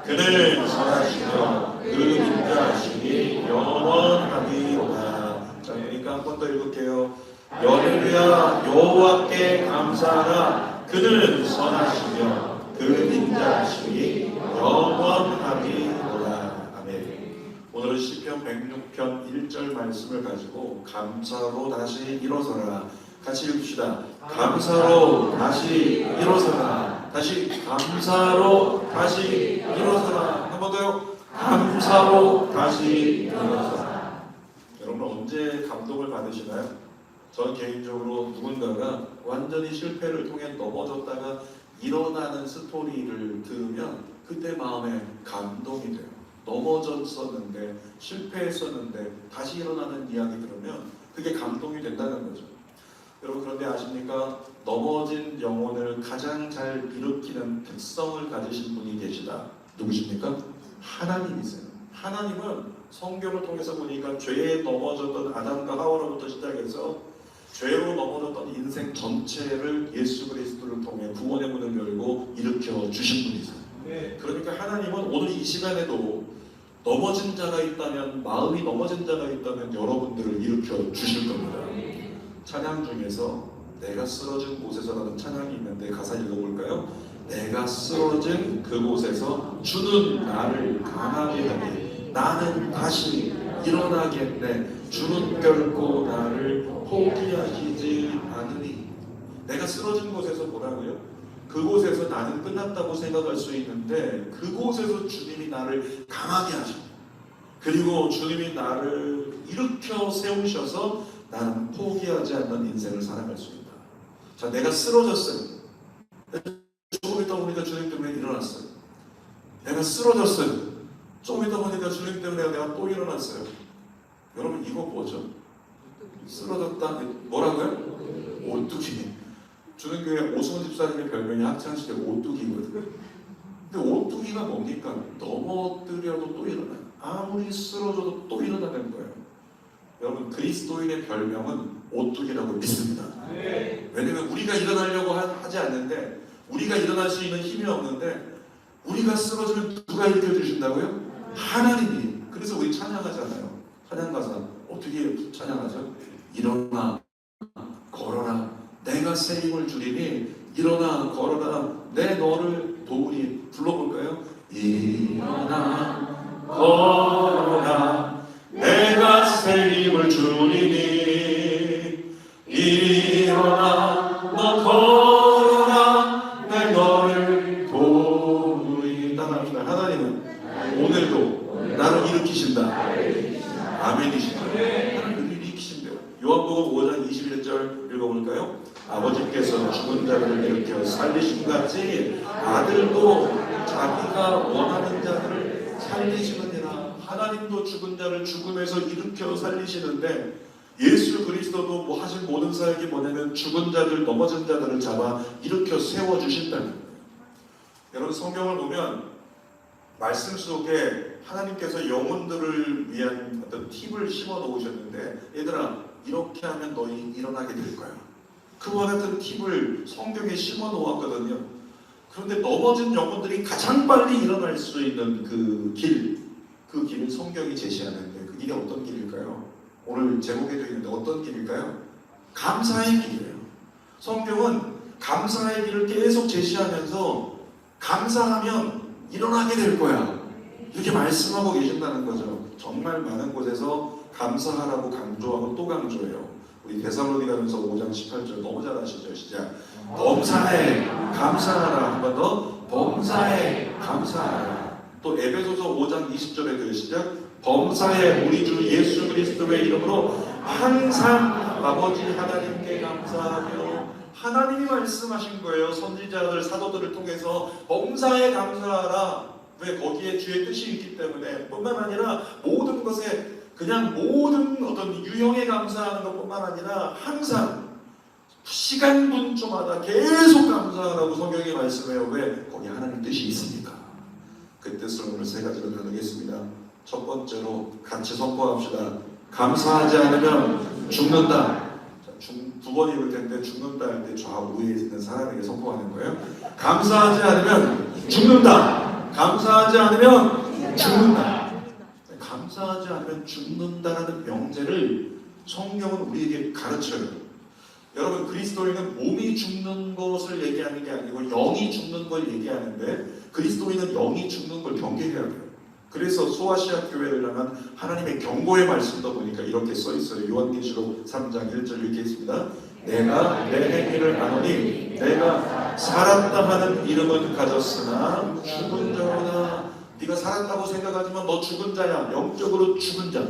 그는 선하시며 그 인자하심이 영원하리로다. 자, 그러니까 한 번 더 읽을게요. 할렐루야. 여호와께 감사하라. 그는 선하시며 그 인자하심이 영원하리로다. 아멘. 오늘은 시편 106편 1절 말씀을 가지고 감사로 다시 일어서라. 같이 읽읍시다. 감사로 다시 일어서라. 다시 감사로 다시 일어서라. 한 번 더요. 감사로 다시 일어서라. 여러분 언제 감동을 받으시나요? 저는 개인적으로 누군가가 완전히 실패를 통해 넘어졌다가 일어나는 스토리를 들으면 그때 마음에 감동이 돼요. 넘어졌었는데 실패했었는데 다시 일어나는 이야기 들으면 그게 감동이 된다는 거죠. 여러분 그런데 아십니까? 넘어진 영혼을 가장 잘 일으키는 특성을 가지신 분이 계시다. 누구십니까? 하나님이세요. 하나님은 성경을 통해서 보니까 죄에 넘어졌던 아담과 하와로부터 시작해서 죄로 넘어졌던 인생 전체를 예수 그리스도를 통해 구원의 문을 열고 일으켜 주신 분이세요. 그러니까 하나님은 오늘 이 시간에도 넘어진 자가 있다면, 마음이 넘어진 자가 있다면 여러분들을 일으켜 주실 겁니다. 찬양 중에서 내가 쓰러진 곳에서라는 찬양이 있는데 가사 읽어볼까요? 내가 쓰러진 그곳에서 주는 나를 강하게 하니 나는 다시 일어나겠네. 주는 결코 나를 포기하시지 않으니. 내가 쓰러진 곳에서 뭐라고요? 그곳에서 나는 끝났다고 생각할 수 있는데 그곳에서 주님이 나를 강하게 하셔. 그리고 주님이 나를 일으켜 세우셔서 나는 포기하지 않는 인생을 살아갈 수 있다. 자, 내가 쓰러졌어요. 조금 있다 보니까 주님 때문에 일어났어요. 내가 쓰러졌어요. 조금 있다 보니까 주님 때문에 내가 또 일어났어요. 여러분 이거 뭐죠? 쓰러졌다. 뭐라고요? 오뚜기. 주는 교회 오승훈 집사님의 별명이 학창시절 오뚜기거든요. 근데 오뚜기가 뭡니까? 넘어뜨려도 또 일어나요. 아무리 쓰러져도 또 일어나는 거예요. 여러분 그리스도인의 별명은 오뚜기라고 믿습니다. 왜냐면 우리가 일어나려고 하지 않는데, 우리가 일어날 수 있는 힘이 없는데, 우리가 쓰러지면 누가 일으켜 주신다고요? 하나님이. 그래서 우리 찬양하잖아요. 찬양가사 어떻게 찬양하죠? 일어나 걸어라 내가 새 힘을 주리니 일어나 걸어라 내 너를 도우리. 불러볼까요? 일어나 걸어라 내가 새 힘을 주리니 일어나 너 걸어라 내 너를 도우리. 따라합시다. 하나님은 오늘도 나를 일으키신다. 아멘이시죠. 하나님을 일으키신대요. 요한복음 5장 21절 읽어볼까요? 아버지께서 죽은 자들을 일으켜 살리신 같이 아들도 자기가 원하는 자들을 살리시느니라. 하나님도 죽은 자를 죽음에서 일으켜 살리시는데 예수 그리스도도 뭐 하신 모든 사역이 뭐냐면 죽은 자들, 넘어진 자들을 잡아 일으켜 세워주신다는 거예요. 여러분 성경을 보면 말씀 속에 하나님께서 영혼들을 위한 어떤 팁을 심어 놓으셨는데, 얘들아 이렇게 하면 너희 일어나게 될 거야. 그와 같은 팁을 성경에 심어 놓았거든요. 그런데 넘어진 영혼들이 가장 빨리 일어날 수 있는 그 길을 성경이 제시하는데 그 길이 어떤 길일까요? 오늘 제목에도 있는데 어떤 길일까요? 감사의 길이에요. 성경은 감사의 길을 계속 제시하면서 감사하면 일어나게 될 거야 이렇게 말씀하고 계신다는 거죠. 정말 많은 곳에서 감사하라고 강조하고 또 강조해요. 우리 데살로니가전서 5장 18절 너무 잘 아시죠? 시작. 범사에 감사하라. 한 번 더. 범사에 감사하라. 또 에베소서 5장 20절에도 시작. 범사에 우리 주 예수 그리스도의 이름으로 항상 아버지 하나님께 감사하며. 하나님이 말씀하신 거예요. 선지자들, 사도들을 통해서 범사에 감사하라. 왜? 거기에 주의 뜻이 있기 때문에. 뿐만 아니라 모든 것에 그냥 모든 어떤 유형에 감사하는 것뿐만 아니라 항상 시간분초마다 계속 감사하라고 성경이 말씀해요. 왜? 거기 하나님 뜻이 있으니까. 그 뜻을 오늘 세 가지로 나누겠습니다. 첫 번째로 같이 선포합시다. 감사하지 않으면 죽는다. 두 번 읽을 텐데 죽는다 할 때 좌우에 있는 사람에게 선포하는 거예요. 감사하지 않으면 죽는다. 감사하지 않으면 죽는다. 감사하지 않으면 죽는다라는 명제를 성경은 우리에게 가르쳐요. 여러분, 그리스도인은 몸이 죽는 것을 얘기하는 게 아니고 영이 죽는 걸 얘기하는데, 그리스도인은 영이 죽는 걸 경계해야 돼요. 그래서 소아시아 교회를 향한 하나님의 경고의 말씀도 보니까 이렇게 써 있어요. 요한계시록 3장 1절 이렇게 있습니다. 내가 내 행위를 아노니 내가 살았다 하는 이름은 가졌으나 죽은 자로다. 네가 살았다고 생각하지만 너 죽은 자야. 영적으로 죽은 자.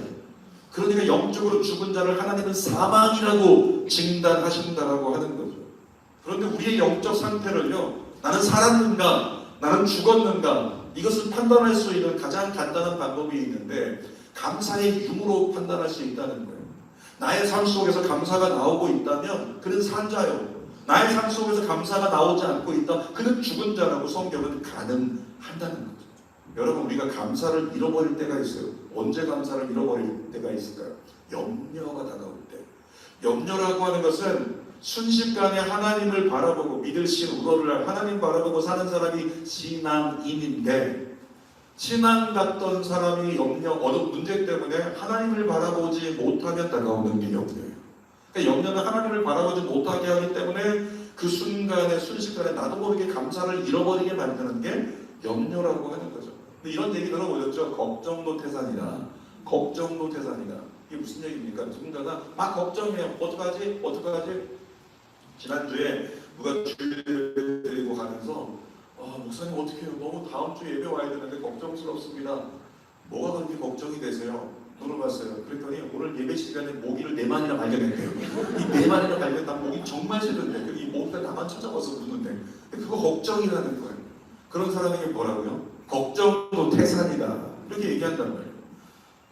그러니까 영적으로 죽은 자를 하나님은 사망이라고 진단하신다라고 하는 거죠. 그런데 우리의 영적 상태를요, 나는 살았는가, 나는 죽었는가, 이것을 판단할 수 있는 가장 간단한 방법이 있는데, 감사의 유무로 판단할 수 있다는 거예요. 나의 삶 속에서 감사가 나오고 있다면 그는 산 자요. 나의 삶 속에서 감사가 나오지 않고 있다, 그는 죽은 자라고 성경은 가능한다는 거죠. 여러분, 우리가 감사를 잃어버릴 때가 있어요. 언제 감사를 잃어버릴 때가 있을까요? 염려가 다가올 때. 염려라고 하는 것은 순식간에 하나님을 바라보고 믿을 신 우러를 하나님 바라보고 사는 사람이 신앙인인데, 신앙 같던 사람이 어느 문제 때문에 하나님을 바라보지 못하면 다가오는 게 염려예요. 그러니까 염려는 하나님을 바라보지 못하게 하기 때문에 그 순식간에 나도 모르게 감사를 잃어버리게 만드는 게 염려라고 하는 거죠. 근데 이런 얘기 들어보셨죠? 걱정도 태산이다. 걱정도 태산이다. 이게 무슨 얘기입니까? 누군가가 막 걱정해요. 어떡하지? 지난주에 누가 주일을 드리고 가면서 목사님 어떡해요? 너무 다음 주 예배 와야 되는데 걱정스럽습니다. 뭐가 그렇게 걱정이 되세요? 물어봤어요. 그랬더니 오늘 예배 시간에 모기를 4마리나 발견했대요. 이 4마리나 발견한 모기 정말 싫은데 이 모기가 나만 찾아와서 묻는데 그거 걱정이라는 거예요. 그런 사람에게 뭐라고요? 걱정도 태산이다. 이렇게 얘기한단 말이에요.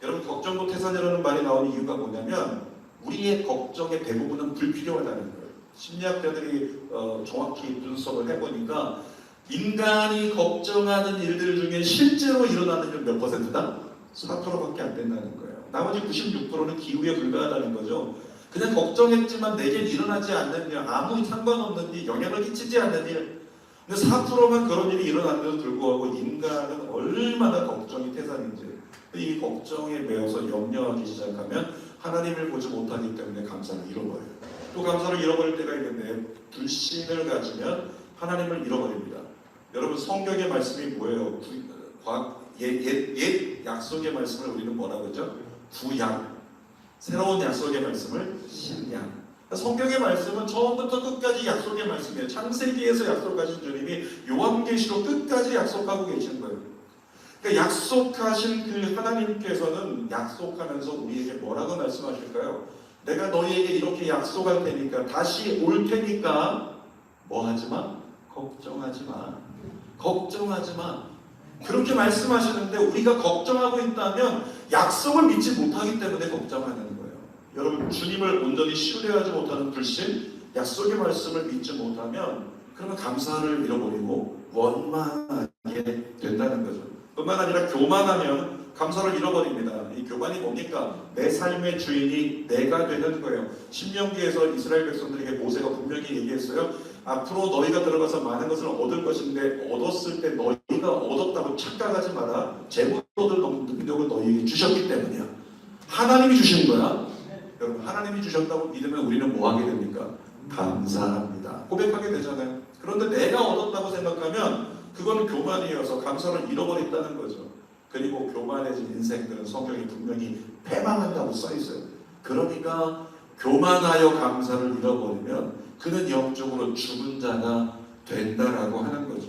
여러분, 걱정도 태산이라는 말이 나오는 이유가 뭐냐면 우리의 걱정의 대부분은 불필요하다는 거예요. 심리학자들이 정확히 분석을 해보니까 인간이 걱정하는 일들 중에 실제로 일어나는 일 몇 퍼센트다? 4%밖에 안 된다는 거예요. 나머지 96%는 기후에 불과하다는 거죠. 그냥 걱정했지만 내겐 일어나지 않는 일, 아무 상관없는 일, 영향을 끼치지 않는 일. 근데 4%만 그런 일이 일어났는데도 불구하고 인간은 얼마나 걱정이 태산인지, 이 걱정에 매여서 염려하기 시작하면 하나님을 보지 못하기 때문에 감사를 잃어버려요. 또 감사를 잃어버릴 때가 있는데, 불신을 가지면 하나님을 잃어버립니다. 여러분, 성경의 말씀이 뭐예요? 옛 약속의 말씀을 우리는 뭐라고 하죠? 구약. 새로운 약속의 말씀을 신약. 성경의 말씀은 처음부터 끝까지 약속의 말씀이에요. 창세기에서 약속하신 주님이 요한계시록 끝까지 약속하고 계신 거예요. 그러니까 약속하신 그 하나님께서는 약속하면서 우리에게 뭐라고 말씀하실까요? 내가 너희에게 이렇게 약속할 테니까, 다시 올 테니까 뭐 하지 마? 걱정하지 마. 걱정하지 마. 그렇게 말씀하시는데 우리가 걱정하고 있다면 약속을 믿지 못하기 때문에 걱정하는 거예요. 여러분, 주님을 온전히 신뢰하지 못하는 불신, 약속의 말씀을 믿지 못하면 그러면 감사를 잃어버리고 원망하게 된다는 거죠. 뿐만 아니라 교만하면 감사를 잃어버립니다. 이 교만이 뭡니까? 내 삶의 주인이 내가 되는 거예요. 신명기에서 이스라엘 백성들에게 모세가 분명히 얘기했어요. 앞으로 너희가 들어가서 많은 것을 얻을 것인데 얻었을 때 너희가 얻었다고 착각하지 마라. 재물 얻을 능력을 너희에게 주셨기 때문이야. 하나님이 주신 거야. 여러분, 하나님이 주셨다고 믿으면 우리는 뭐 하게 됩니까? 감사합니다. 고백하게 되잖아요. 그런데 내가 얻었다고 생각하면 그거는 교만이어서 감사를 잃어버린다는 거죠. 그리고 교만해진 인생들은 성경이 분명히 패망한다고 써있어요. 그러니까 교만하여 감사를 잃어버리면 그는 영적으로 죽은 자가 된다라고 하는 거죠.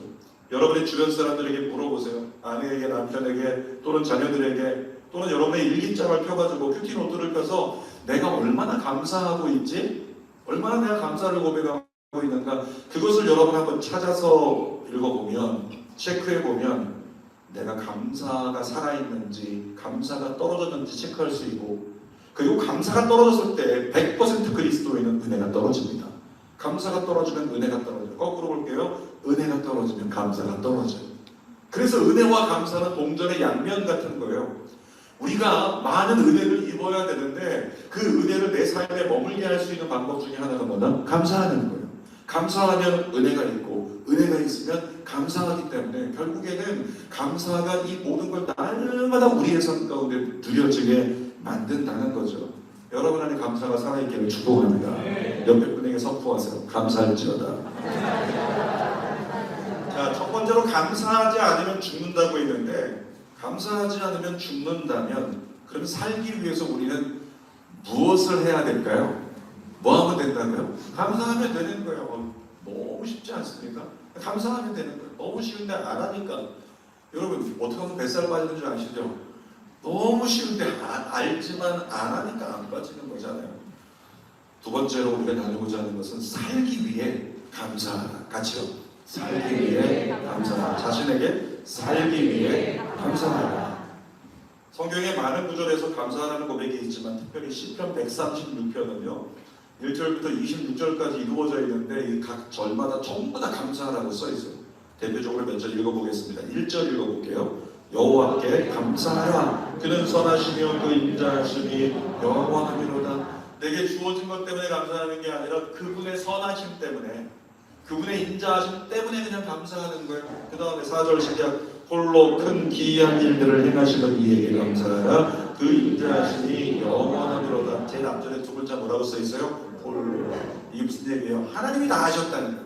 여러분의 주변 사람들에게 물어보세요. 아내에게, 남편에게, 또는 자녀들에게, 또는 여러분의 일기장을 펴가지고 큐티노트를 펴서 내가 얼마나 감사하고 있지? 얼마나 내가 감사를 고백하고 있는가? 그것을 여러분 한번 찾아서 읽어보면, 체크해보면 내가 감사가 살아있는지, 감사가 떨어졌는지 체크할 수 있고, 그리고 감사가 떨어졌을 때 100% 그리스도인은 은혜가 떨어집니다. 감사가 떨어지면 은혜가 떨어져요. 거꾸로 볼게요. 은혜가 떨어지면 감사가 떨어져요. 그래서 은혜와 감사는 동전의 양면 같은 거예요. 우리가 많은 은혜를 입어야 되는데 그 은혜를 내 삶에 머물게 할 수 있는 방법 중에 하나가 뭐다? 감사하는 거예요. 감사하면 은혜가 있고, 은혜가 있으면 감사하기 때문에 결국에는 감사가 이 모든 걸 날마다 우리의 삶 가운데 누려지게 만든다는 거죠. 여러분 안에 감사가 살아있기를 축복합니다. 옆에 분에게 선포하세요. 감사할지어다. 자, 첫 번째로 감사하지 않으면 죽는다고 했는데, 감사하지 않으면 죽는다면 그럼 살기 위해서 우리는 무엇을 해야 될까요? 뭐 하면 된다고요? 감사하면 되는 거예요. 너무 쉽지 않습니까? 감사하면 되는 거예요. 너무 쉬운데 안 하니까. 여러분 어떻게 하면 뱃살 빠지는 줄 아시죠? 너무 쉬운데 알지만 안 하니까 안 빠지는 거잖아요. 두 번째로 우리가 나누고자 하는 것은 살기 위해 감사하라. 같이요. 살기 위해 감사하라. 자신에게 살기 위해 감사하라. 성경에 많은 구절에서 감사하라는 고백이 있지만 특별히 시편 136편은요 1절부터 26절까지 이루어져 있는데 이 각 절마다 전부 다 감사하라고 써 있어요. 대표적으로 몇 절 읽어보겠습니다. 1절 읽어볼게요. 여호와께 감사하라. 그는 선하시며 그 인자하심이 영원하미로다. 내게 주어진 것 때문에 감사하는 게 아니라 그분의 선하심 때문에, 그분의 인자하심 때문에 그냥 감사하는 거예요. 그 다음에 4절 시작. 홀로 큰 기이한 일들을 행하시는 이에게 감사하라. 그 인자하심이 영원하미로다. 제일 앞절에 두 글자 뭐라고 써 있어요? 홀로. 이게 무슨 얘기예요? 하나님이 다 하셨다는 거예요.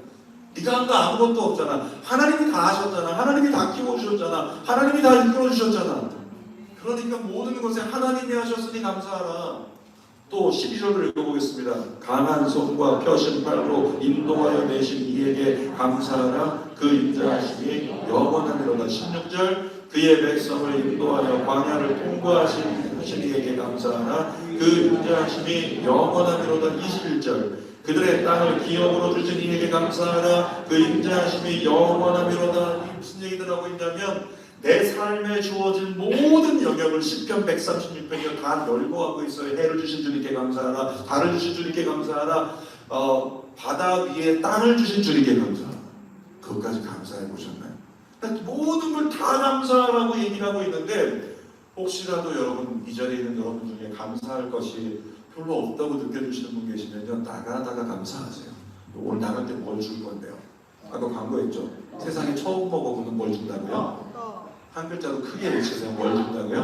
네가 한 거 아무것도 없잖아. 하나님이 다 하셨잖아. 하나님이 다 키워주셨잖아. 하나님이 다 이끌어주셨잖아. 그러니까 모든 것에 하나님이 하셨으니 감사하라. 또 12절을 읽어보겠습니다. 강한 손과 펴신 팔로 인도하여 내신 이에게 감사하라. 그 인자하심이 영원하리로다. 16절 그의 백성을 인도하여 광야를 통과하신 이에게 감사하라. 그 인자하심이 영원하리로다. 21절 그들의 땅을 기업으로 주신 이에게 감사하라. 그 인자하심이 영원하리로다. 무슨 얘기들 하고 있냐면 내 삶에 주어진 모든 영역을 시편 136편이 다 열거하고 있어요. 해를 주신 주님께 감사하라. 달을 주신 주님께 감사하라. 바다 위에 땅을 주신 주님께 감사하라. 그것까지 감사해 보셨나요? 모든 걸 다 감사하라고 얘기를 하고 있는데 혹시라도 여러분 이 자리에 있는 여러분 중에 감사할 것이 별로 없다고 느껴지시는 분 계시면요 나가다가 감사하세요. 오늘 나갈 때 뭘 줄 건데요? 아까 광고했죠? 세상에 처음 먹어보는 뭘 준다고요? 한 글자로 크게 외치세요. 뭘 준다고요?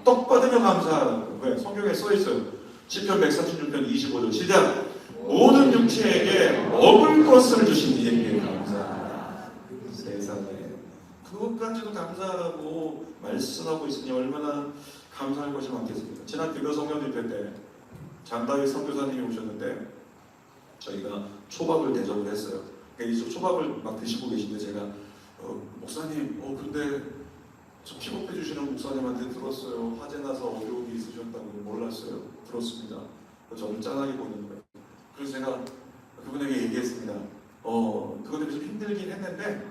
떡 받으면 감사하라고. 왜? 성경에 써 있어요. 시편 136편 25절 시작. 모든 육체에게 먹을 것을 주신 이에게 감사하라. 세상에 그것까지도 감사하라고 말씀하고 있으니 얼마나 감사할 것이 많겠습니까? 지난 교교 성령 집회 때 장다윗 선교사님이 오셨는데 저희가 초밥을 대접을 했어요. 그러니까 이 초밥을 막 드시고 계신데 제가 목사님 근데 저 픽업해 주시는 목사님한테 들었어요. 화재 나서 어려움이 있으셨다고. 몰랐어요. 들었습니다. 저를 짠하게 보는 거예요. 그래서 제가 그분에게 얘기했습니다. 그것에 좀 힘들긴 했는데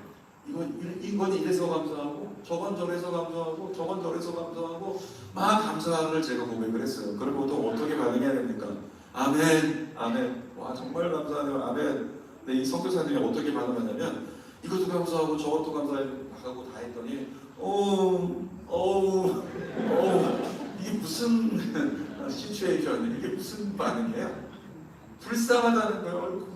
이건 이래서 감사하고 저건 저래서 감사하고 저건 저래서 감사하고 막 감사를 제가 고백을 했어요. 그리고 또 어떻게 반응해야 됩니까? 아멘 아멘. 와 정말 감사하네요. 아멘. 근데 이 선교사님이 어떻게 반응하냐면 이것도 감사하고 저것도 감사하고 다 했더니 이게 무슨 시츄에이션, 이게 무슨 반응이에요? 불쌍하다는 거예요.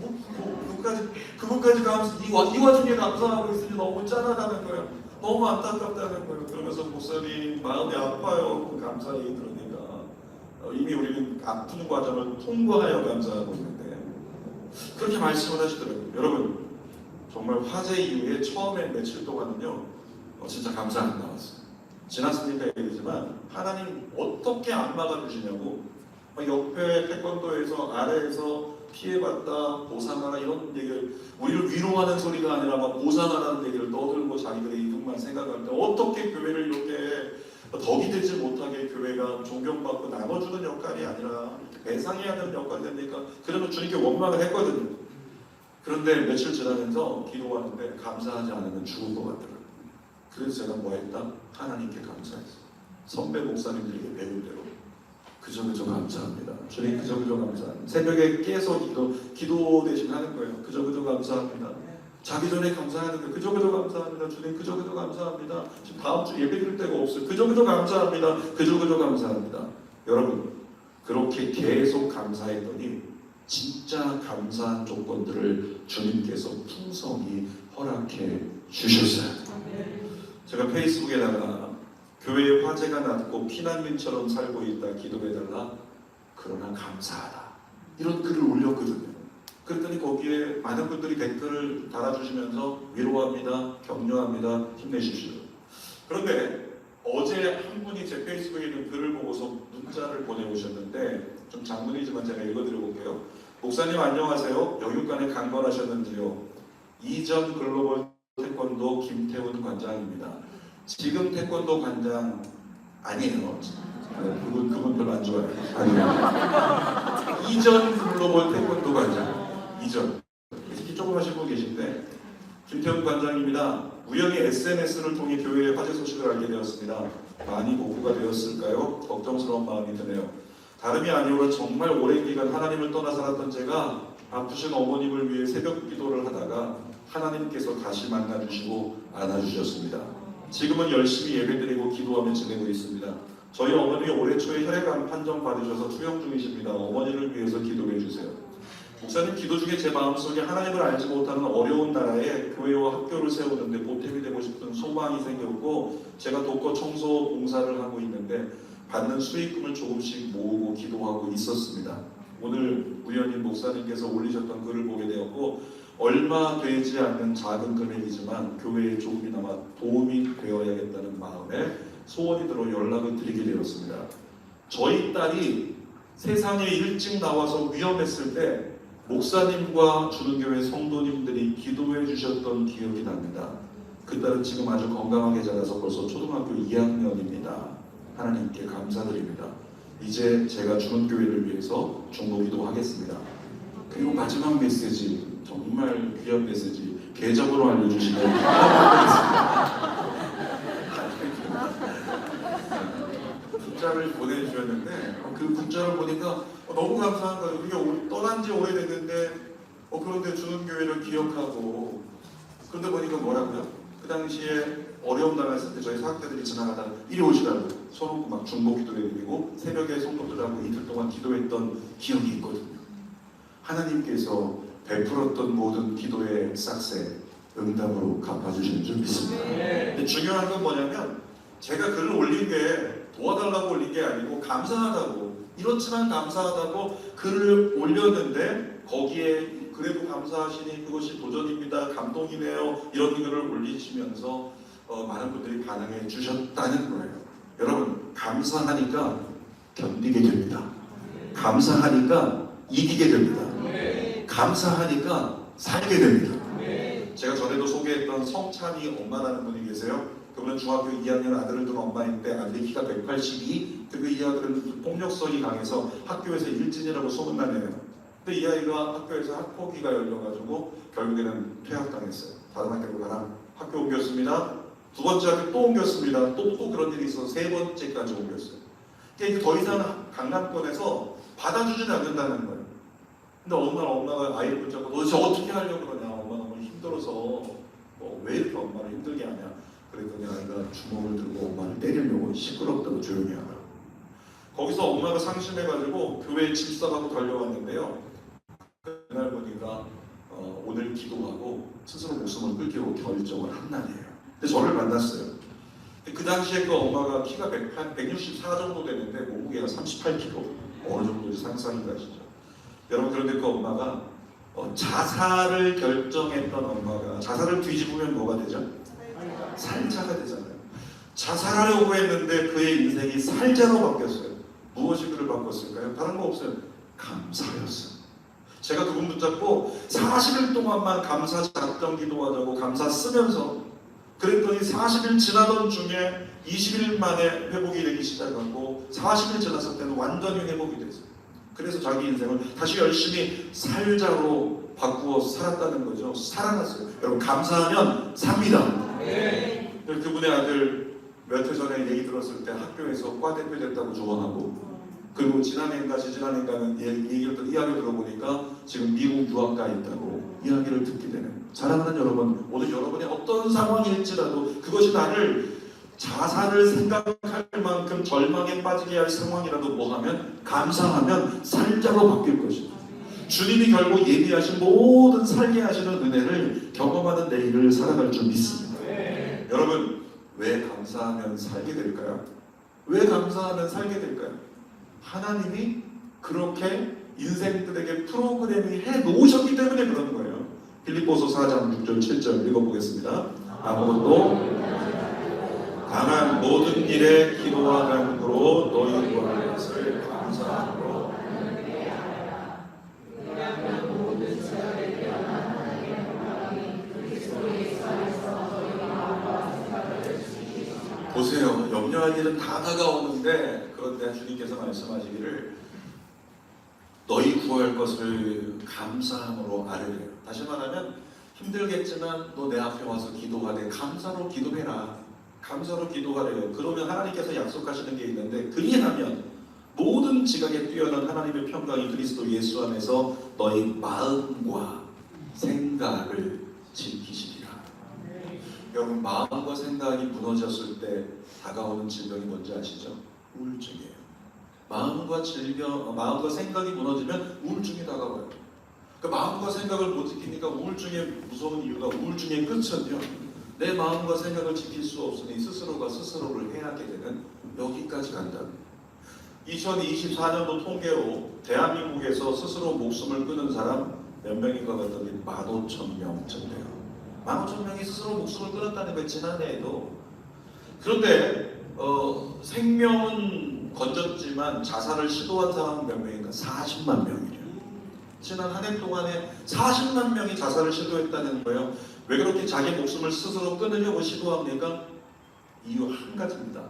그것까지 이 와중에 감사하고 있으니 너무 짠하다는 거예요. 너무 안타깝다는 거예요. 그러면서 목사님 마음이 아파요. 그 감사 얘기 들으니까 이미 우리는 아픈 과정을 통과하여 감사하고 있는데 그렇게 말씀을 하시더라고요. 여러분 정말 화재 이후에 처음에 며칠 동안은요 진짜 감사 안 나왔어요. 지났으니까 얘기지만 하나님 어떻게 안 막아주시냐고 옆에 태권도에서 아래에서 피해봤다 보상하라 이런 얘기를 우리를 위로하는 소리가 아니라 막 보상하라는 얘기를 떠들고 자기들의 이득만 생각할 때 어떻게 교회를 이렇게 덕이 되지 못하게 교회가 존경받고 나눠주는 역할이 아니라 이렇게 배상해야 되는 역할이 됩니까? 그러면 주님께 원망을 했거든요. 그런데 며칠 지나면서 기도하는데 감사하지 않으면 죽을 것 같더라고요. 그래서 제가 뭐 했다? 하나님께 감사했어요. 선배 목사님들에게 배운 대로 그저 감사합니다. 주님 그저 감사합니다. 새벽에 깨서 기도 대신 하는 거예요. 그저 감사합니다. 자기 전에 감사하는 거예요. 그저 감사합니다. 주님 그저 감사합니다. 지금 다음 주 예배 드릴 데가 없어요. 그저 감사합니다. 그저 감사합니다. 여러분 그렇게 계속 감사했더니 진짜 감사한 조건들을 주님께서 풍성히 허락해 주셨어요. 제가 페이스북에다가 교회에 화재가 났고 피난민처럼 살고 있다 기도해달라, 그러나 감사하다, 이런 글을 올렸거든요. 그랬더니 거기에 많은 분들이 댓글을 달아주시면서 위로합니다, 격려합니다, 힘내십시오. 그런데 어제 한 분이 제 페이스북에 있는 글을 보고서 문자를 보내오셨는데, 좀 장문이지만 제가 읽어드려볼게요. 목사님 안녕하세요. 영육간에 강건하셨는지요? 이전 글로벌 태권도 김태훈 관장입니다. 지금 태권도 관장 아니에요. 그분 별로 안 좋아해요. 아니에요. 이전 글로벌 태권도 관장. 이전. 특히 조금 하신 분 계신데, 김태훈 관장입니다. 우연히 SNS를 통해 교회의 화재 소식을 알게 되었습니다. 많이 복구가 되었을까요? 걱정스러운 마음이 드네요. 다름이 아니오라 정말 오랜 기간 하나님을 떠나 살았던 제가 아프신 어머님을 위해 새벽 기도를 하다가 하나님께서 다시 만나주시고 안아주셨습니다. 지금은 열심히 예배드리고 기도하며 지내고 있습니다. 저희 어머님이 올해 초에 혈액암 판정 받으셔서 투영 중이십니다. 어머니를 위해서 기도해 주세요. 목사님, 기도 중에 제 마음속에 하나님을 알지 못하는 어려운 나라에 교회와 학교를 세우는데 보탬이 되고 싶은 소망이 생겼고, 제가 독거 청소 봉사를 하고 있는데 받는 수익금을 조금씩 모으고 기도하고 있었습니다. 오늘 우연히 목사님께서 올리셨던 글을 보게 되었고, 얼마 되지 않는 작은 금액이지만 교회에 조금이나마 도움이 되어야겠다는 마음에 소원이 들어 연락을 드리게 되었습니다. 저희 딸이 세상에 일찍 나와서 위험했을 때 목사님과 주는교회 성도님들이 기도해 주셨던 기억이 납니다. 그 딸은 지금 아주 건강하게 자라서 벌써 초등학교 2학년입니다. 하나님께 감사드립니다. 이제 제가 주는교회를 위해서 중보기도 하겠습니다. 그리고 마지막 메시지, 정말 귀한 메시지, 계정으로 알려주시면 감사하겠습니다. 문자를 보내주셨는데 그 문자를 보니까 너무 감사한 거예요. 우리가 떠난 지 오래됐는데 그런데 주는교회를 기억하고, 그런데 보니까 뭐라고요? 그 당시에 어려움 당했을 때 저희 사학자들이 지나가다가 이리 오시라고 서로 막 중보기도 해드리고 새벽에 성도들하고 이틀 동안 기도했던 기억이 있거든요. 하나님께서 베풀었던 모든 기도의 싹새 응답으로 갚아주시는 줄 믿습니다. 근데 중요한 건 뭐냐면, 제가 글을 올린 게 도와달라고 올린 게 아니고 감사하다고, 이렇지만 감사하다고 글을 올렸는데 거기에 그래도 감사하시니 그것이 도전입니다, 감동이네요, 이런 글을 올리시면서 많은 분들이 반응해 주셨다는 거예요. 여러분, 감사하니까 견디게 됩니다. 감사하니까 이기게 됩니다. 감사하니까 살게 됩니다. 제가 전에도 소개했던 성찬이 엄마라는 분이 계세요. 그분은 중학교 2학년 아들을 둔 엄마인데 아들이 키가 182, 그 이 아들은 폭력성이 강해서 학교에서 일진이라고 소문난 애예요. 근데 이 아이가 학교에서 학폭위가 열려가지고 결국에는 퇴학당했어요. 다른 학교로 가라. 학교 옮겼습니다. 두 번째 학교 또 옮겼습니다. 또 그런 일이 있어서 세 번째까지 옮겼어요. 그러니까 더 이상 강남권에서 받아주지는 않는다는 거예요. 근데 어느 날 엄마가 아이를 붙잡고 도대체 어떻게 하려고 그러냐, 엄마 너무 힘들어서 왜 이렇게 엄마를 힘들게 하냐 그랬더니 아이가 주먹을 들고 엄마를 때리려고 시끄럽다고 조용히 하라. 거기서 엄마가 상심해가지고 교회에 집사하고 달려왔는데요. 그날 보니까 오늘 기도하고 스스로 목숨을 끊기로 결정을 한 날이에요. 근데 저를 만났어요. 그 당시에 그 엄마가 키가 164 정도 되는데 몸무게가 38kg. 어느 정도인지 상상이 가시죠. 여러분, 그런데 그 엄마가 자살을 결정했던 엄마가, 자살을 뒤집으면 뭐가 되죠? 살자가 되잖아요. 자살하려고 했는데 그의 인생이 살자로 바뀌었어요. 무엇이 그를 바꿨을까요? 다른 거 없어요. 감사였어요. 제가 그분 붙잡고 40일 동안만 감사 작정 기도하자고 감사 쓰면서, 그랬더니 40일 지나던 중에 20일 만에 회복이 되기 시작하고 40일 지났을 때는 완전히 회복이 됐어요. 그래서 자기 인생을 다시 열심히 살자로 바꾸어 살았다는 거죠. 살아났어요. 여러분, 감사하면 삽니다. 네. 그분의 아들 몇 해 전에 얘기 들었을 때 학교에서 과대표 됐다고 조언하고, 그리고 지난해인가 지지난해인가는 이야기를 들어보니까 지금 미국 유학가 있다고 이야기를 듣게 되는, 사랑하는 여러분, 오늘 여러분이 어떤 상황일지라도 그것이 나를 자살을 생각할 만큼 절망에 빠지게 할 상황이라도 뭐하면 감사하면 살자로 바뀔 것입니다. 주님이 결국 예비하신 모든 살게 하시는 은혜를 경험하는 내일을 살아갈 줄 믿습니다. 여러분, 왜 감사하면 살게 될까요? 왜 감사하면 살게 될까요? 하나님이 그렇게 인생들에게 프로그램이 해놓으셨기 때문에 그러는 거예요. 빌립보서 4장 6절 7절 읽어보겠습니다. 아무것도 다만 모든 일에 기도와 간구로 너희 구하는 것을 감사함으로 보세요. 염려할 일은 다 다가오는데, 그런데 주님께서 말씀하시기를 너희 구할 것을 감사함으로 아뢰래요. 다시 말하면 힘들겠지만 너 내 앞에 와서 기도하되 감사로 기도해라. 감사로 기도하래요. 그러면 하나님께서 약속하시는 게 있는데, 그리하면 모든 지각에 뛰어난 하나님의 평강이 그리스도 예수 안에서 너희 마음과 생각을 지키시리라. 여러분, 마음과 생각이 무너졌을 때 다가오는 질병이 뭔지 아시죠? 우울증이에요. 마음과 생각이 무너지면 우울증이 다가와요. 그 마음과 생각을 못 지키니까 우울증의 무서운 이유가, 우울증의 끝은요, 내 마음과 생각을 지킬 수 없으니 스스로가 스스로를 해하게 되는, 여기까지 간다. 2024년도 통계로 대한민국에서 스스로 목숨을 끊은 사람 몇 명인가 봤더니 15,000명쯤 돼요. 15,000명이 스스로 목숨을 끊었다는 거예요, 지난해에도. 그런데 생명은 건졌지만 자살을 시도한 사람은 몇 명인가? 40만 명이래요. 지난 한 해 동안에 40만 명이 자살을 시도했다는 거예요. 왜 그렇게 자기 목숨을 스스로 끊으려고 시도합니까? 이유 한 가지입니다.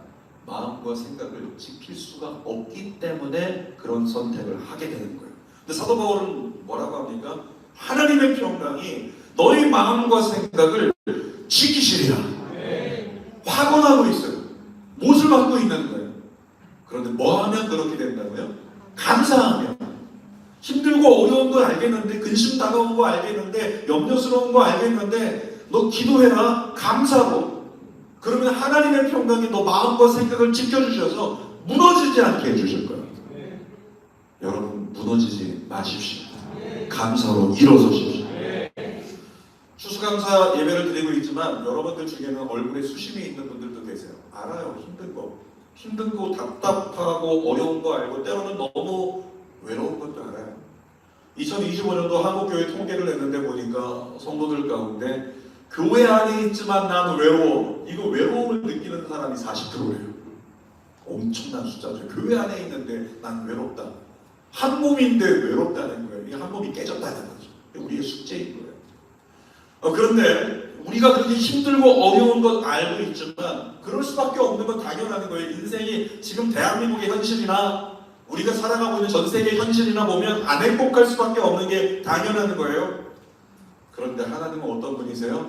마음과 생각을 지킬 수가 없기 때문에 그런 선택을 하게 되는 거예요. 근데 사도 바울은 뭐라고 합니까? 하나님의 평강이 너희 마음과 생각을 지키시리라. 확언하고 있어요. 못을 받고 있는 거예요. 그런데 뭐 하면 그렇게 된다고요? 감사하면. 힘들고 어려운 걸 알겠는데, 근심 다가온 거 알겠는데, 염려스러운 거 알겠는데, 너 기도해라. 감사로. 그러면 하나님의 평강이 너 마음과 생각을 지켜주셔서 무너지지 않게 해주실 거예요. 여러분, 무너지지 마십시오. 감사로 일어서십시오. 추수감사 예배를 드리고 있지만 여러분들 중에는 얼굴에 수심이 있는 분들도 계세요. 알아요. 힘든 거 답답하고 어려운 거 알고, 때로는 너무 외로운 것도 알아요. 2025년도 한국교회 통계를 냈는데 보니까 성도들 가운데 교회 안에 있지만 난 외로워, 이거 외로움을 느끼는 사람이 40%예요. 엄청난 숫자죠. 교회 안에 있는데 난 외롭다. 한 몸인데 외롭다는 거예요. 이게 한 몸이 깨졌다는 거죠. 우리의 숙제인 거예요. 그런데 우리가 그렇게 힘들고 어려운 것 알고 있지만 그럴 수밖에 없는 건 당연한 거예요. 인생이 지금 대한민국의 현실이나 우리가 살아가고 있는 전 세계 현실이나 보면 안 행복할 수밖에 없는 게 당연한 거예요. 그런데 하나님은 어떤 분이세요?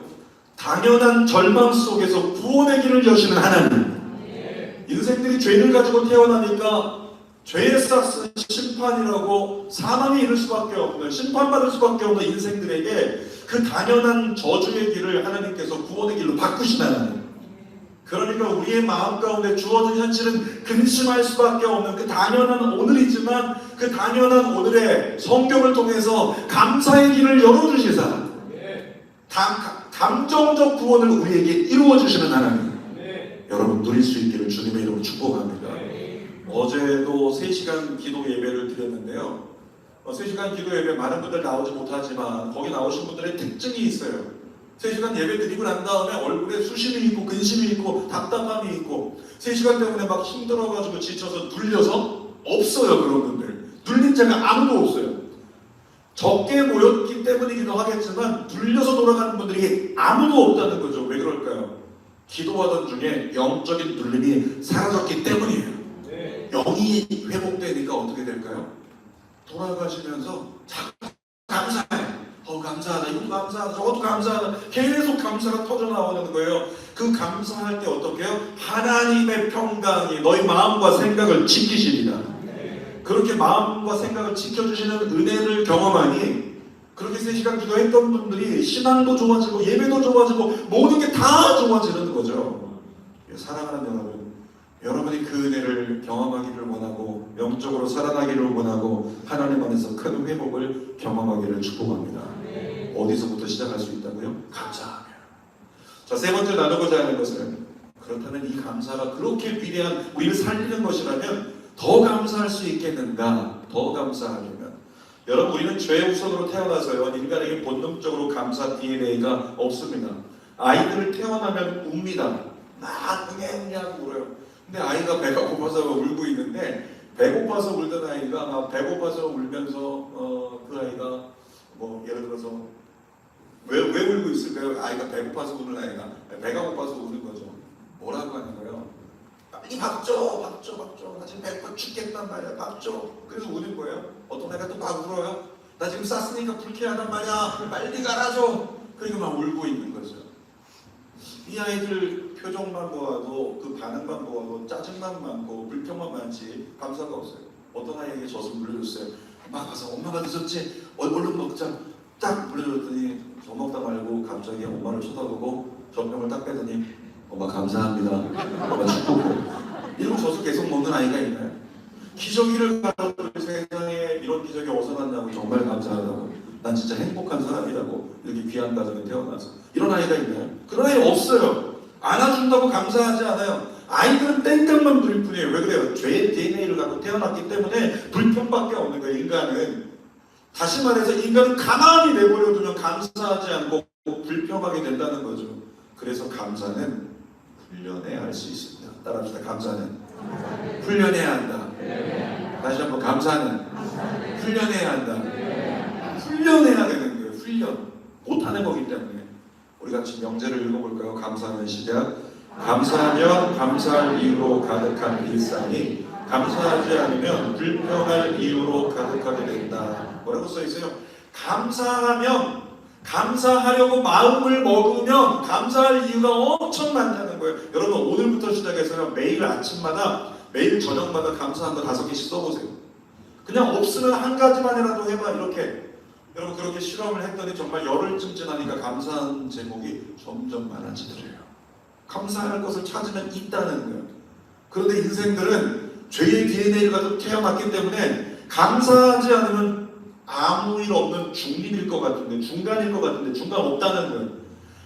당연한 절망 속에서 구원의 길을 여시는 하나님. 인생들이 죄를 가지고 태어나니까 죄의 싹은 심판이라고 사망에 이를 수밖에 없는, 심판받을 수밖에 없는 인생들에게 그 당연한 저주의 길을 하나님께서 구원의 길로 바꾸시는 하나님. 그러니까 우리의 마음 가운데 주어진 현실은 근심할 수밖에 없는 그 당연한 오늘이지만, 그 당연한 오늘에 성경을 통해서 감사의 길을 열어주시사 감정적 구원을 우리에게 이루어주시는 하나님. 여러분, 누릴 수 있기를 주님의 이름으로 축복합니다. 어제도 3시간 기도 예배를 드렸는데요. 3시간 기도 예배 많은 분들 나오지 못하지만 거기 나오신 분들의 특징이 있어요. 3시간 예배 드리고 난 다음에 얼굴에 수심이 있고 근심이 있고 답답함이 있고, 3시간 때문에 막 힘들어가지고 지쳐서 눌려서 없어요. 그런 분들 눌린 자가 아무도 없어요. 적게 모였기 때문이기도 하겠지만 눌려서 돌아가는 분들이 아무도 없다는 거죠. 왜 그럴까요? 기도하던 중에 영적인 눌림이 사라졌기 때문이에요. 영이 회복되니까 어떻게 될까요? 돌아가시면서 자꾸 감사해. 감사하다. 이것도 감사하다. 저것도 감사하다. 계속 감사가 터져나오는 거예요. 그 감사할 때 어떻게 해요? 하나님의 평강이 너희 마음과 생각을 지키시리라. 그렇게 마음과 생각을 지켜주시는 은혜를 경험하니, 그렇게 3시간 기도했던 분들이 신앙도 좋아지고 예배도 좋아지고 모든 게 다 좋아지는 거죠. 사랑하는 여러분, 여러분이 그 은혜를 경험하기를 원하고 영적으로 살아나기를 원하고 하나님 안에서 큰 회복을 경험하기를 축복합니다. 어디서부터 시작할 수 있다고요? 감사하며. 자, 세 번째 나누고자 하는 것은, 그렇다면 이 감사가 그렇게 위대한 우리를 살리는 것이라면 더 감사할 수 있겠는가? 더 감사하려면, 여러분, 우리는 죄의 후손으로 태어나서요, 인간에게 본능적으로 감사 DNA가 없습니다. 아이들을 태어나면 웁니다. 막 응애응애하고 울어요. 근데 아이가 배가 고파서 울고 있는데, 배고파서 울던 아이가 막 배고파서 울면서 그 아이가 뭐 예를 들어서 왜 울고 있을까요? 아이가 배고파서 우는 아이가 배가 고파서 우는 거죠. 뭐라고 하는 거예요? 빨리 밥 줘, 밥 줘, 밥 줘. 나 지금 배고파 죽겠단 말이야. 밥 줘. 그래서 우는 거예요. 어떤 애가 또 막 울어요. 나 지금 쌌으니까 불쾌하단 말이야. 빨리 갈아줘. 그리고 막 울고 있는 거죠. 이 아이들 표정만 보아도, 그 반응만 보아도 짜증만 많고 불평만 많지 감사가 없어요. 어떤 아이에게 젖을 물려줬어요. 엄마 가서 엄마가 늦었지? 얼른 먹자. 딱 물려줬더니 저 먹다 말고 갑자기 엄마를 쳐다보고 젖병을 딱 빼더니 엄마 감사합니다. 엄마 축복해. 이러고 젖을 계속 먹는 아이가 있나요? 기저귀를 갈아도 세상에 이런 기저귀 어디서 났냐고 정말 감사하다고, 난 진짜 행복한 사람이라고, 이렇게 귀한 가정에 태어나서 이런 아이가 있나요? 그런 아이 없어요. 안아준다고 감사하지 않아요. 아이들은 땡깡만 부릴 뿐이에요. 왜 그래요? 죄의 DNA를 갖고 태어났기 때문에 불평밖에 없는 거예요. 인간은, 다시 말해서 인간은 가만히 내버려두면 감사하지 않고 불평하게 된다는 거죠. 그래서 감사는 훈련해야 할 수 있습니다. 따라합시다. 감사는 훈련해야 한다. 다시 한번, 감사는 훈련해야 한다. 훈련해야 되는 거예요. 훈련. 못하는 거기 때문에. 우리 같이 명제를 읽어볼까요? 감사하는 시작. 감사하면 감사할 이유로 가득한 일상이 감사하지 않으면 불평할 이유로 가득하게 된다. 뭐라고 써있어요? 감사하면, 감사하려고 마음을 먹으면 감사할 이유가 엄청 많다는 거예요. 여러분, 오늘부터 시작해서요, 매일 아침마다 매일 저녁마다 감사한 거 5개씩 써보세요. 그냥 없으면 한 가지만이라도 해봐. 이렇게 여러분, 그렇게 실험을 했더니 정말 열흘쯤 지나니까 감사한 제목이 점점 많아지더래요. 감사할 것을 찾으면 있다는 거예요. 그런데 인생들은 죄의 DNA를 가지고 태어났기 때문에 감사하지 않으면 아무 일 없는 중립일 것 같은데, 중간일 것 같은데 중간 없다는 거예요.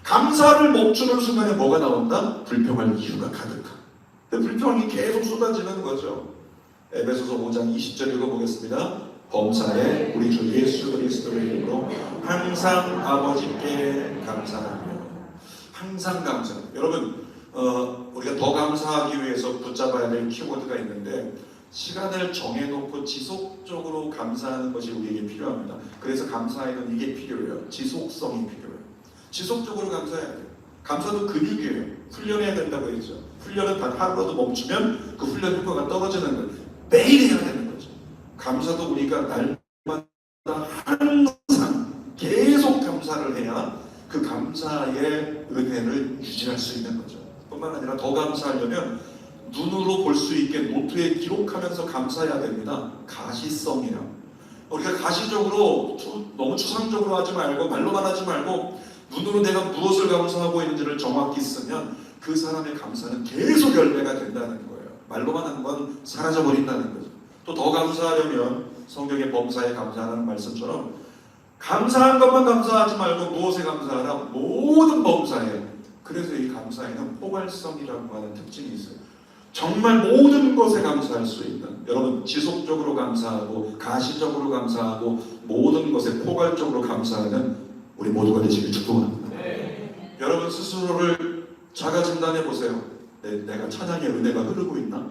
감사를 멈추는 순간에 뭐가 나온다? 불평할 이유가 가득한. 근데 불평이 계속 쏟아지는 거죠. 에베소서 5장 20절 읽어보겠습니다. 범사에 우리 주 예수 그리스도의 이름으로 항상 아버지께 감사하며. 항상 감사. 여러분, 우리가 더 감사하기 위해서 붙잡아야 될 키워드가 있는데, 시간을 정해놓고 지속적으로 감사하는 것이 우리에게 필요합니다. 그래서 감사에는 이게 필요해요. 지속성이 필요해요. 지속적으로 감사해야 돼요. 감사도 근육이에요. 훈련해야 된다고 했죠. 훈련은 단 하루라도 멈추면 그 훈련 효과가 떨어지는 거예요. 매일 해야 되는 거죠. 감사도 우리가 날마다 항상 계속 감사를 해야 그 감사의 은혜를 유지할 수 있는 거죠. 뿐만 아니라 더 감사하려면 눈으로 볼 수 있게 노트에 기록하면서 감사해야 됩니다. 가시성이에요. 우리가 가시적으로 너무 추상적으로 하지 말고, 말로만 하지 말고 눈으로 내가 무엇을 감사하고 있는지를 정확히 쓰면 그 사람의 감사는 계속 열매가 된다는 거예요. 말로만 하는 건 사라져버린다는 거죠. 또 더 감사하려면 성경의 범사에 감사하는 말씀처럼 감사한 것만 감사하지 말고 무엇에 감사하라? 모든 범사에. 그래서 이 감사에는 포괄성이라고 하는 특징이 있어요. 정말 모든 것에 감사할 수 있는, 여러분, 지속적으로 감사하고 가시적으로 감사하고 모든 것에 포괄적으로 감사하는 우리 모두가 되시길 축복합니다. 네. 여러분 스스로를 자가 진단해 보세요. 내가 찬양의 은혜가 흐르고 있나?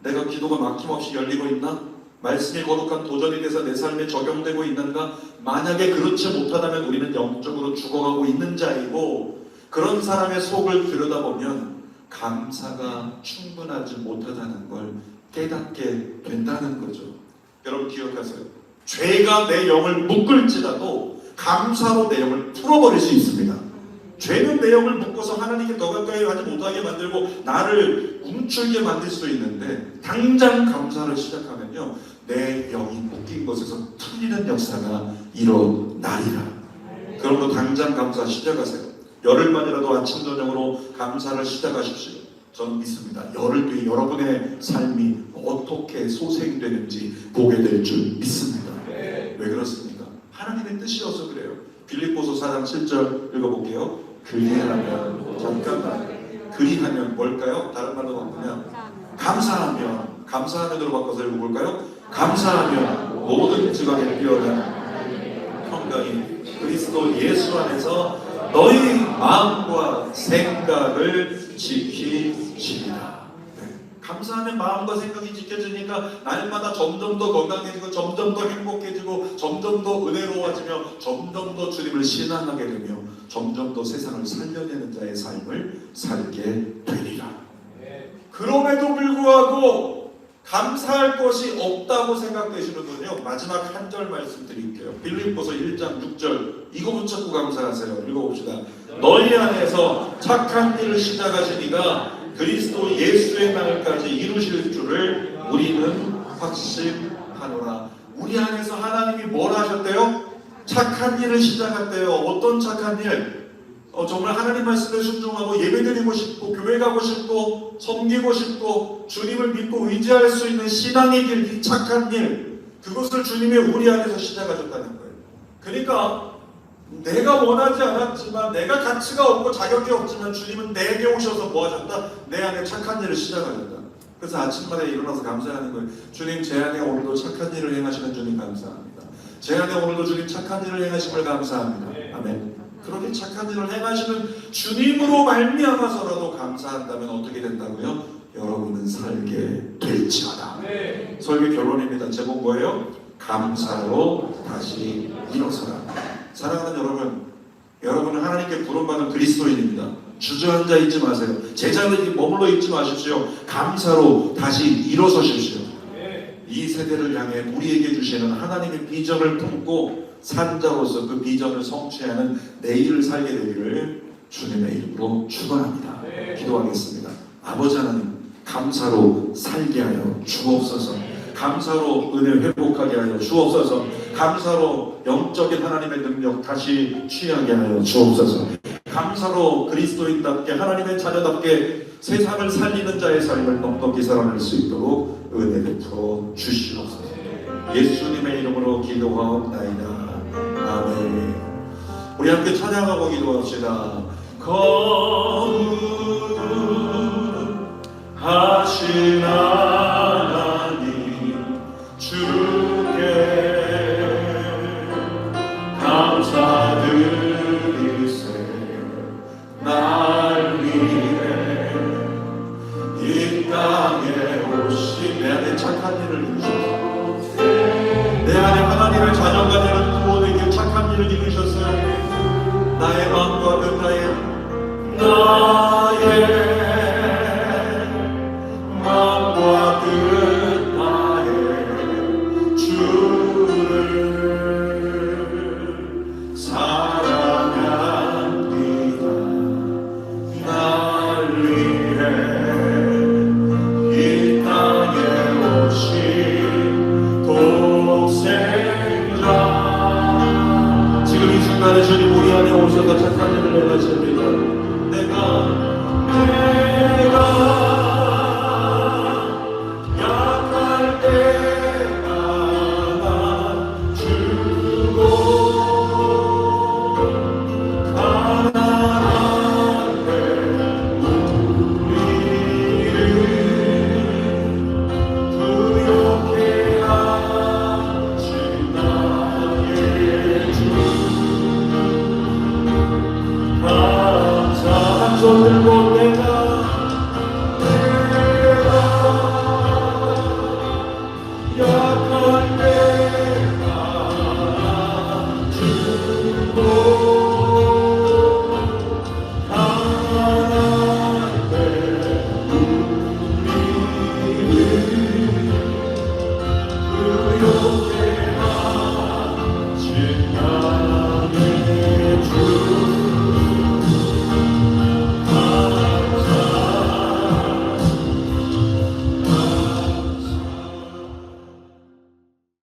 내가 기도가 막힘없이 열리고 있나? 말씀이 거룩한 도전이 돼서 내 삶에 적용되고 있는가? 만약에 그렇지 못하다면 우리는 영적으로 죽어가고 있는 자이고, 그런 사람의 속을 들여다보면 감사가 충분하지 못하다는 걸 깨닫게 된다는 거죠. 여러분 기억하세요. 죄가 내 영을 묶을지라도 감사로 내 영을 풀어버릴 수 있습니다. 죄는 내 영을 묶어서 하나님께 더 가까이 하지 못하게 만들고 나를 움츠게 만들 수 있는데, 당장 감사를 시작하면요, 내 영이 묶인 것에서 풀리는 역사가 일어나리라. 그러므로 당장 감사 시작하세요. 열흘만이라도 아침 저녁으로 감사를 시작하십시오. 저는 믿습니다. 열흘 뒤에 여러분의 삶이 어떻게 소생되는지 보게 될 줄 믿습니다. 왜 그렇습니까? 하나님의 뜻이어서 그래요. 빌립보서 4장 7절 읽어볼게요. 그리하면, 잠깐만, 그리하면 뭘까요? 다른 말로 바꾸면 감사하면, 감사하면으로 바꿔서 읽어볼까요? 감사하면 모든 지각에 뛰어난 평강이 그리스도 예수 안에서 너희 마음과 생각을 지키시리라. 감사하면 마음과 생각이 지켜지니까 날마다 점점 더 건강해지고 점점 더 행복해지고 점점 더 은혜로워지며 점점 더 주님을 신앙하게 되며 점점 더 세상을 살려내는 자의 삶을 살게 되리라. 그럼에도 불구하고 감사할 것이 없다고 생각되시는 분은요, 마지막 한 절 말씀드릴게요. 빌립보서 1장 6절 이거 붙잡고 감사하세요. 읽어봅시다. 너희 안에서 착한 일을 시작하시니가 그리스도 예수의 날까지 이루실 줄을 우리는 확신하노라. 우리 안에서 하나님이 뭘 하셨대요? 착한 일을 시작했대요. 어떤 착한 일? 정말 하나님 말씀에 순종하고 예배드리고 싶고 교회 가고 싶고 섬기고 싶고 주님을 믿고 의지할 수 있는 신앙의 길, 이 착한 일, 그것을 주님이 우리 안에서 시작하셨다는 거예요. 그러니까 내가 원하지 않았지만, 내가 가치가 없고 자격이 없지만 주님은 내게 오셔서 뭐 하셨다? 내 안에 착한 일을 시작하셨다. 그래서 아침마다 일어나서 감사하는 거예요. 주님, 제 안에 오늘도 착한 일을 행하시는 주님 감사합니다. 제 안에 오늘도 주님 착한 일을 행하심을 감사합니다. 아멘. 그렇게 착한 일을 행하시는 주님으로 말미암아서라도 감사한다면 어떻게 된다고요? 여러분은 살게 될지어다. 설교 결론입니다. 제목 뭐예요? 감사로 다시 일어서라. 사랑하는 여러분, 여러분은 하나님께 부름받은 그리스도인입니다. 주저앉아 있지 마세요. 제자들이 머물러 있지 마십시오. 감사로 다시 일어서십시오. 이 세대를 향해 우리에게 주시는 하나님의 비전을 품고 산자로서 그 비전을 성취하는 내일을 살게 되기를 주님의 이름으로 축원합니다. 기도하겠습니다. 아버지 하나님, 감사로 살게 하여 주옵소서. 감사로 은혜 회복하게 하여 주옵소서. 감사로 영적인 하나님의 능력 다시 취하게 하여 주옵소서. 감사로 그리스도인답게 하나님의 자녀답게 세상을 살리는 자의 삶을 넉넉히 살아낼 수 있도록 은혜 베풀어 주시옵소서. 예수님의 이름으로 기도하옵나이다. 아멘. 우리 함께 찬양하고 기도합시다. 거룩하신 하나님 주께 감사드리세. 날 위해 이 땅에 오신 내 안에 착한 일을 이루셨어요. 내 안에 하나님의 자녀가 되는 구원에게 착한 일을 이루셨어요. 나의 마음과 그 나의 마음과 그 나의 주를 사랑합니다. 날 위해 이 땅에 오신 독생자. 지금 이 순간에 주님 우리 안에 오셔서 착한 일을 행하십니다. 내가 약할 때가 주고 가난할 때 우리를 부욕해 하신 나의 주. 감사한 손 들고 내가 약한